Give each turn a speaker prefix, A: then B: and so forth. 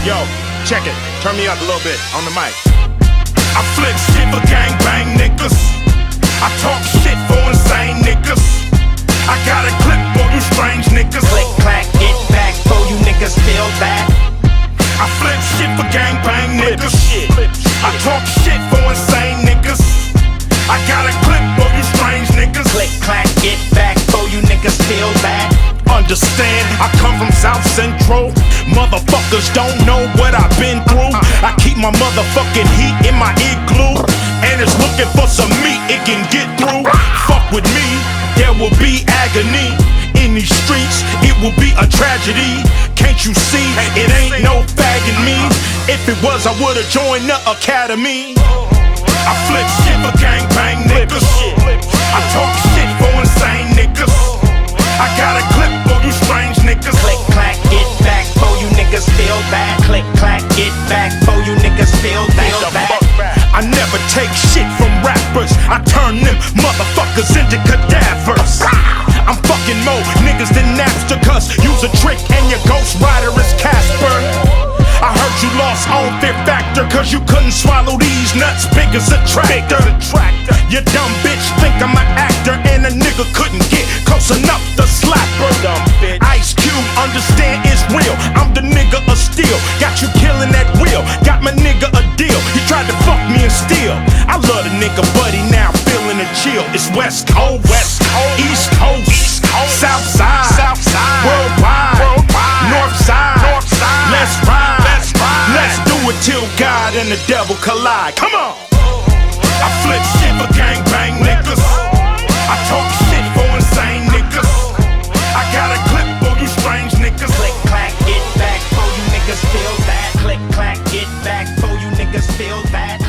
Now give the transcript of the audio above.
A: Yo, check it. Turn me up a little bit on the mic. I flip shit for gangbang niggas. I talk shit for insane niggas. I got a clip for you strange niggas.
B: Click, clack, get back, for you niggas feel that.
A: I flip shit for gangbang niggas. I talk shit for insane niggas. I got a clip for you strange niggas.
B: Click, clack, get back, for you niggas feel that.
A: Understand, I come from South Central. Motherfuckers don't know what I've been through. I keep my motherfucking heat in my igloo, and it's looking for some meat it can get through. Fuck with me, there will be agony. In these streets, it will be a tragedy. Can't you see, it ain't no fagging me. If it was, I would've joined the academy. I flip shit for gangbang niggas. I talk shit for insane niggas. I got a clip for you strange niggas.
B: Click, clack, get back, for you niggas feel that. Click, clack, get back, for you niggas feel that.
A: I never take shit from rappers. I turn them motherfuckers into cadavers. I'm fucking more niggas than Napster, cause use a trick and your ghost rider is Casper. I heard you lost on Fear Factor, cause you couldn't swallow these nuts big as a tractor. You dumb bitch think I'm an actor, and a nigga couldn't get close enough to slap her. Ice Cube, understand it's real. I'm the nigga of steel. Got you killing that wheel. Got my nigga a deal. He tried to fuck me and steal. I love the nigga, buddy, now feeling the chill. It's West Coast, East Coast, South Side, worldwide, North Side. Let's ride. Let's do it till God and the devil collide. Come on. I flip shit for gangbang niggas. I talk shit for insane niggas. I got a clip for you strange niggas.
B: Click, clack, get back, for you niggas feel that. Click, clack, get back, for you niggas feel that.